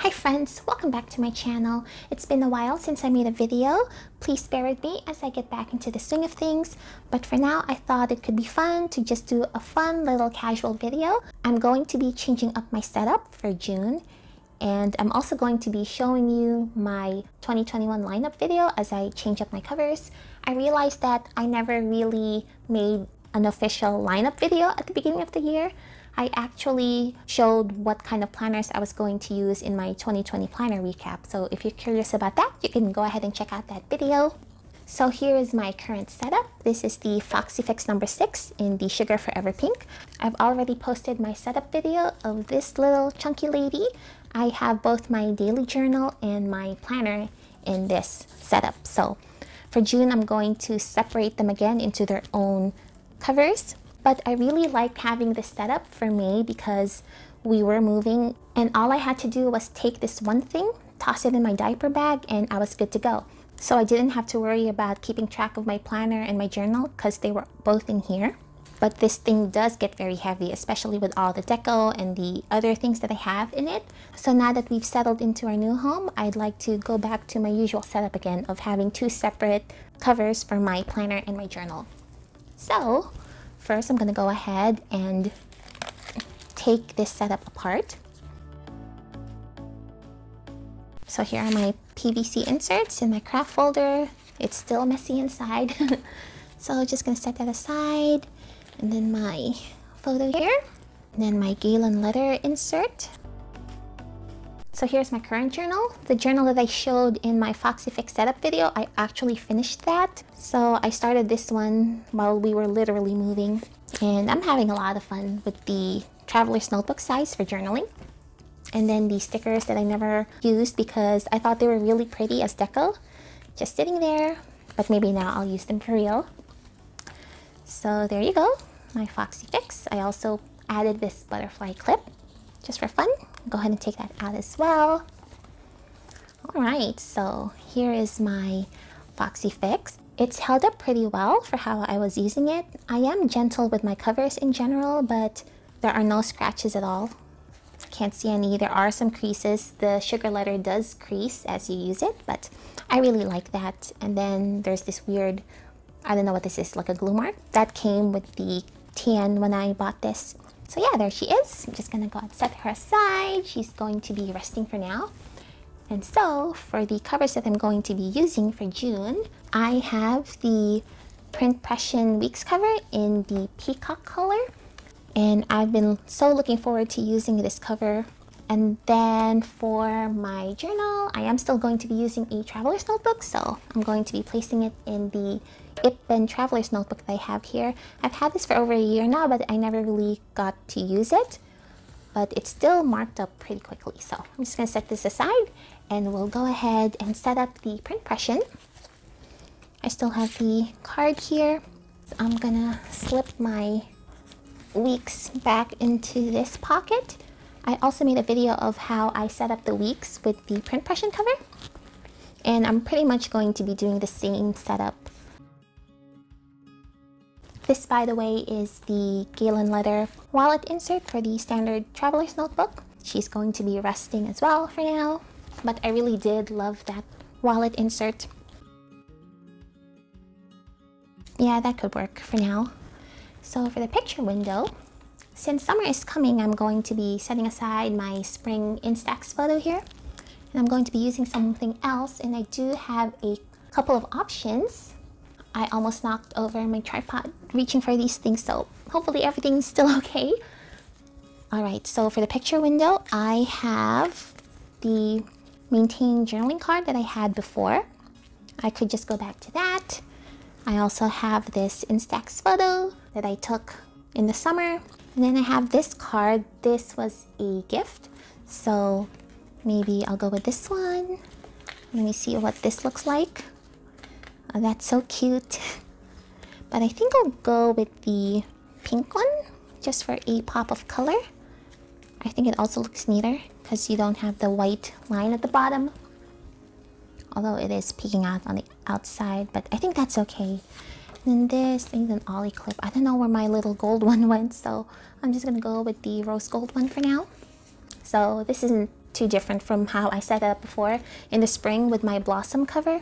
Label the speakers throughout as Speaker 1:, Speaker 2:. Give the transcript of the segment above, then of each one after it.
Speaker 1: Hi friends, welcome back to my channel. It's been a while since I made a video. Please bear with me as I get back into the swing of things. But for now, I thought it could be fun to just do a fun little casual video. I'm going to be changing up my setup for June. And I'm also going to be showing you my 2021 lineup video as I change up my covers. I realized that I never really made an official lineup video at the beginning of the year. I actually showed what kind of planners I was going to use in my 2020 planner recap. So if you're curious about that, you can go ahead and check out that video. So here is my current setup. This is the Filofax number 6 in the Sugar Forever Pink. I've already posted my setup video of this little chunky lady. I have both my daily journal and my planner in this setup. So for June, I'm going to separate them again into their own covers. But I really liked having this setup for May because we were moving and all I had to do was take this one thing, toss it in my diaper bag, and I was good to go. So I didn't have to worry about keeping track of my planner and my journal because they were both in here. But this thing does get very heavy, especially with all the deco and the other things that I have in it. So now that we've settled into our new home, I'd like to go back to my usual setup again of having two separate covers for my planner and my journal. So first, I'm going to go ahead and take this setup apart. So here are my PVC inserts in my craft folder. It's still messy inside. So just going to set that aside. And then my photo here. And then my Galen leather insert. So here's my current journal. The journal that I showed in my Filofax setup video, I actually finished that. So I started this one while we were literally moving. And I'm having a lot of fun with the traveler's notebook size for journaling. And then the stickers that I never used because I thought they were really pretty as deco. Just sitting there, but maybe now I'll use them for real. So there you go, my Filofax. I also added this butterfly clip just for fun. Go ahead and take that out as well. All right, so here is my Filofax. It's held up pretty well for how I was using it. I am gentle with my covers in general, but there are no scratches at all. Can't see any. There are some creases. The sugar letter does crease as you use it, but I really like that. And then there's this weird, I don't know what this is, like a glue mark. That came with the tan when I bought this. So yeah, there she is. I'm just gonna go and set her aside. She's going to be resting for now. And so for the covers that I'm going to be using for June, I have the Printpression Weeks cover in the peacock color. And I've been so looking forward to using this cover. And then for my journal, I am still going to be using a traveler's notebook. So I'm going to be placing it in the Ippen traveler's notebook that I have here. I've had this for over a year now, but I never really got to use it. But it's still marked up pretty quickly. So I'm just going to set this aside and we'll go ahead and set up the Printpression. I still have the card here. So I'm going to slip my weeks back into this pocket. I also made a video of how I set up the weeks with the Printpression cover. And I'm pretty much going to be doing the same setup. This, by the way, is the Galen leather wallet insert for the standard traveler's notebook. She's going to be resting as well for now, but I really did love that wallet insert. Yeah, that could work for now. So for the picture window, since summer is coming, I'm going to be setting aside my spring Instax photo here. And I'm going to be using something else, and I do have a couple of options. I almost knocked over my tripod reaching for these things, so hopefully everything's still okay. Alright, so for the picture window, I have the Maintain journaling card that I had before. I could just go back to that. I also have this Instax photo that I took in the summer. And then I have this card. This was a gift, so maybe I'll go with this one. Let me see what this looks like. Oh, that's so cute. But I think I'll go with the pink one just for a pop of color. I think it also looks neater because you don't have the white line at the bottom. Although it is peeking out on the outside, but I think that's okay. And this is an ollie clip. I don't know where my little gold one went, so I'm just gonna go with the rose gold one for now. So this isn't too different from how I set it up before in the spring with my blossom cover.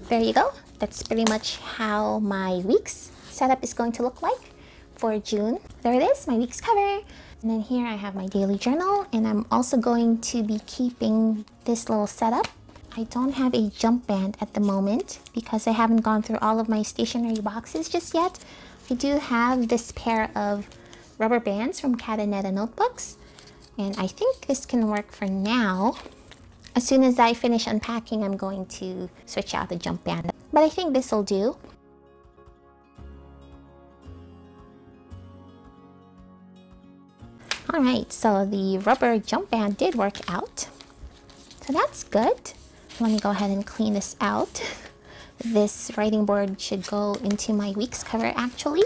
Speaker 1: There you go. That's pretty much how my weeks setup is going to look like for June. There it is, my weeks cover. And then here I have my daily journal, and I'm also going to be keeping this little setup. I don't have a jump band at the moment because I haven't gone through all of my stationery boxes just yet. I do have this pair of rubber bands from Cataneta notebooks, and I think this can work for now. As soon as I finish unpacking, I'm going to switch out the jump band, but I think this will do. Alright, so the rubber jump band did work out, so that's good. Let me go ahead and clean this out. This writing board should go into my weeks cover actually.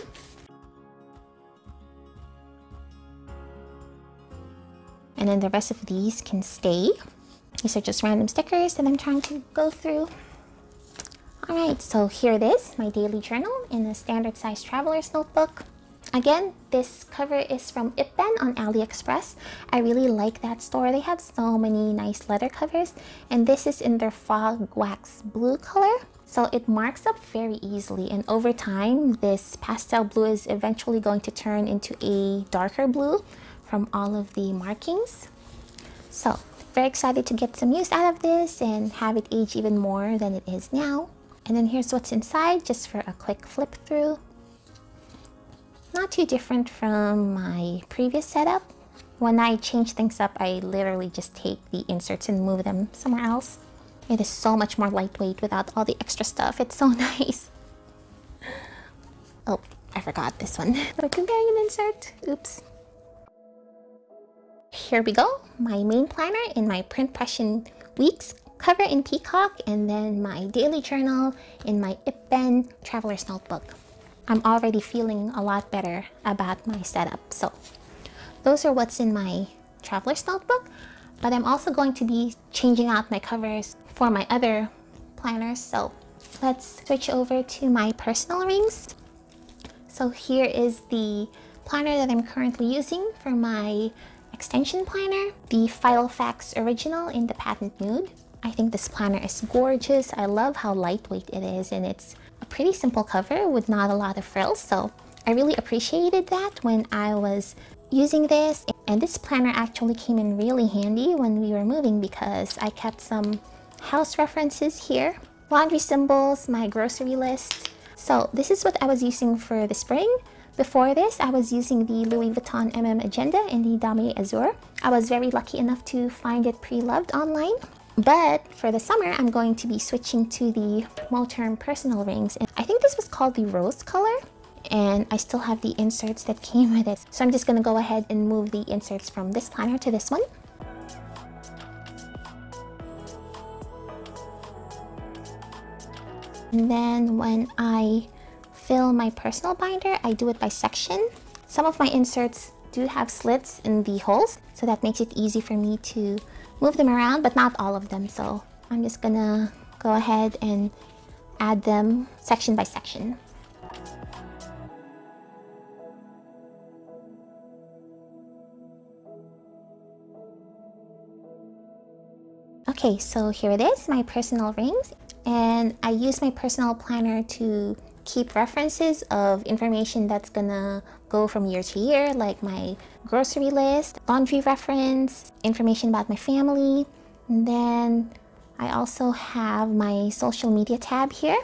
Speaker 1: And then the rest of these can stay. These are just random stickers that I'm trying to go through. Alright, so here it is, my daily journal in a standard size traveler's notebook. Again, this cover is from Ipben on AliExpress. I really like that store. They have so many nice leather covers, and this is in their fog wax blue color. So it marks up very easily, and over time, this pastel blue is eventually going to turn into a darker blue from all of the markings. So very excited to get some use out of this and have it age even more than it is now. And then here's what's inside, just for a quick flip through. Not too different from my previous setup. When I change things up, I literally just take the inserts and move them somewhere else. It is so much more lightweight without all the extra stuff. It's so nice. Oh, I forgot this one. The companion insert. Oops. Here we go. My main planner in my Print Pression Weeks cover in Peacock, and then my daily journal in my Ipben Traveler's Notebook. I'm already feeling a lot better about my setup. So those are what's in my Traveler's Notebook, but I'm also going to be changing out my covers for my other planners. So let's switch over to my personal rings. So here is the planner that I'm currently using for my extension planner, the Filofax Original in the Patent Nude. I think this planner is gorgeous. I love how lightweight it is, and it's a pretty simple cover with not a lot of frills, so I really appreciated that when I was using this. And this planner actually came in really handy when we were moving because I kept some house references here, laundry symbols, my grocery list. So this is what I was using for the spring. Before this, I was using the Louis Vuitton Agenda in the Damier Azur. I was very lucky enough to find it pre-loved online. But for the summer, I'm going to be switching to the Moterm personal rings. And I think this was called the rose color, and I still have the inserts that came with it. So I'm just going to go ahead and move the inserts from this planner to this one. And then when I fill my personal binder, I do it by section. Some of my inserts do have slits in the holes, so that makes it easy for me to move them around, but not all of them. So I'm just gonna go ahead and add them section by section. Okay, so here it is, my personal rings. And I use my personal planner to keep references of information that's gonna go from year to year, like my grocery list, laundry reference, information about my family. And then I also have my social media tab here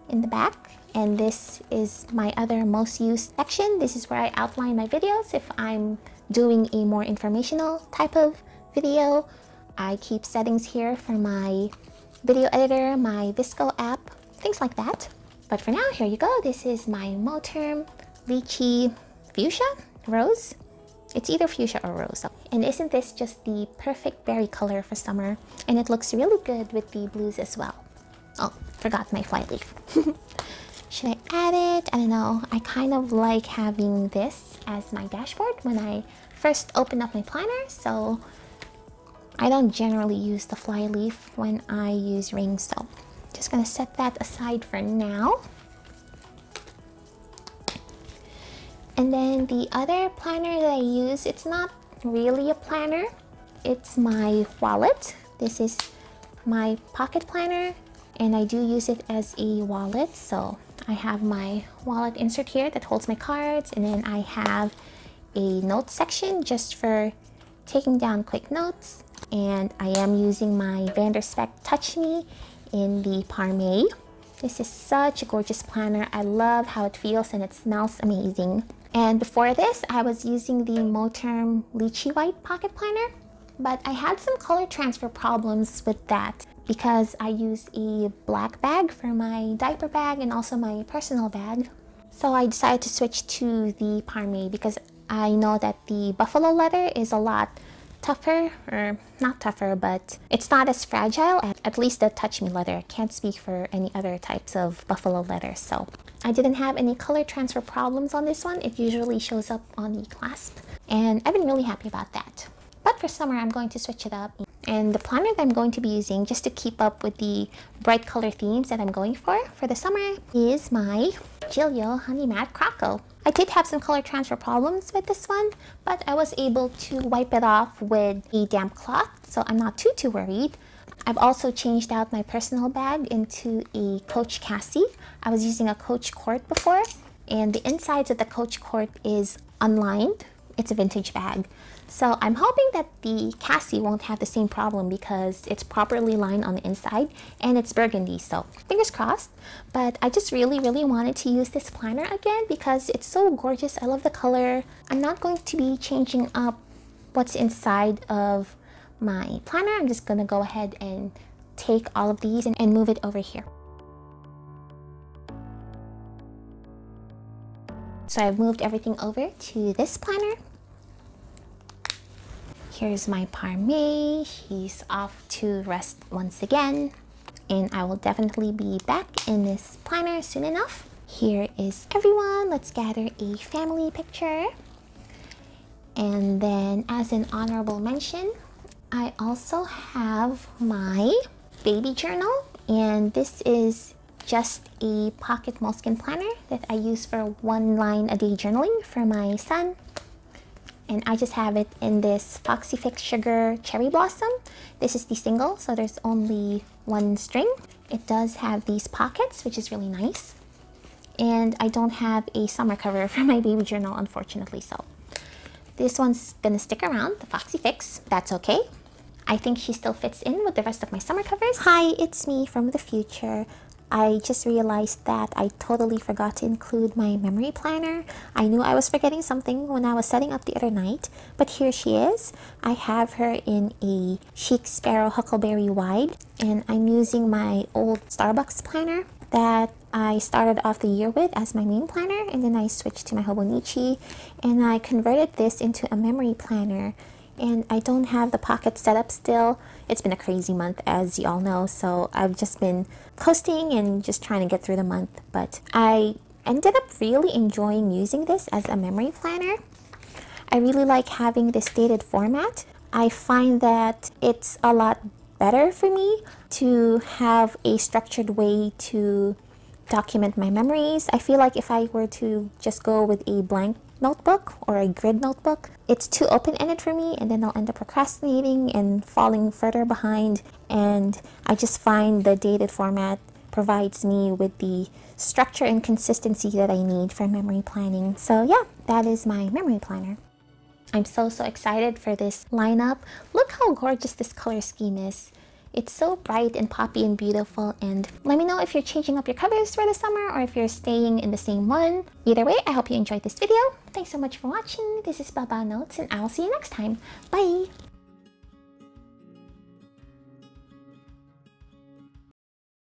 Speaker 1: in the back. And this is my other most used section. This is where I outline my videos. If I'm doing a more informational type of video, I keep settings here for my video editor, my Visco app, things like that. But for now, here you go. This is my Moterm Lychee Fuchsia Rose. It's either fuchsia or rose. And isn't this just the perfect berry color for summer? And it looks really good with the blues as well. Oh, forgot my fly leaf. Should I add it? I don't know. I kind of like having this as my dashboard when I first open up my planner. So I don't generally use the fly leaf when I use rings. So just gonna set that aside for now. And then the other planner that I use, it's not really a planner. it's my wallet. This is my pocket planner, and I do use it as a wallet. So I have my wallet insert here that holds my cards, and then I have a note section just for taking down quick notes. And I am using my Vanderspec Touch Me in the Parme. This is such a gorgeous planner. I love how it feels and it smells amazing. And before this, I was using the Moterm Lychee White pocket planner, but I had some color transfer problems with that because I used a black bag for my diaper bag and also my personal bag. So I decided to switch to the Parme because I know that the buffalo leather is a lot tougher, or not tougher, but it's not as fragile, at least the Touch Me leather. I can't speak for any other types of buffalo leather. So I didn't have any color transfer problems on this one. It usually shows up on the clasp, and I've been really happy about that. But for summer, I'm going to switch it up. And the planner that I'm going to be using just to keep up with the bright color themes that I'm going for the summer is my Gilio Honey Matte Croco. I did have some color transfer problems with this one, but I was able to wipe it off with a damp cloth, so I'm not too worried. I've also changed out my personal bag into a Coach Cassie. I was using a Coach Court before, and the insides of the Coach Court is unlined. It's a vintage bag. So I'm hoping that the Cassie won't have the same problem because it's properly lined on the inside and it's burgundy, so fingers crossed. But I just really wanted to use this planner again because it's so gorgeous. I love the color. I'm not going to be changing up what's inside of my planner. I'm just gonna go ahead and take all of these and move it over here. So I've moved everything over to this planner. Here's my Parme. He's off to rest once again, and I will definitely be back in this planner soon enough. Here is everyone. Let's gather a family picture. And then as an honorable mention, I also have my baby journal, and this is just a pocket moleskin planner that I use for 1 line a day journaling for my son. And I just have it in this Foxy Fix Sugar Cherry Blossom. This is the single, so there's only 1 string. It does have these pockets, which is really nice. And I don't have a summer cover for my baby journal, unfortunately, so this one's gonna stick around, the Foxy Fix. That's okay. I think she still fits in with the rest of my summer covers. Hi, it's me from the future. I just realized that I totally forgot to include my memory planner. I knew I was forgetting something when I was setting up the other night, but here she is. I have her in a Chic Sparrow Huckleberry Wide, and I'm using my old Starbucks planner that I started off the year with as my main planner, and then I switched to my Hobonichi, and I converted this into a memory planner. And I don't have the pocket set up still. It's been a crazy month, as you all know, so I've just been coasting and just trying to get through the month. But I ended up really enjoying using this as a memory planner. I really like having this dated format. I find that it's a lot better for me to have a structured way to document my memories. I feel like if I were to just go with a blank notebook or a grid notebook, it's too open-ended for me, and then I'll end up procrastinating and falling further behind. And I just find the dated format provides me with the structure and consistency that I need for memory planning. So yeah, that is my memory planner. I'm so excited for this lineup. Look how gorgeous this color scheme is. It's so bright and poppy and beautiful, and let me know if you're changing up your covers for the summer or if you're staying in the same one. Either way, I hope you enjoyed this video. Thanks so much for watching. This is Baba Notes, and I'll see you next time. Bye!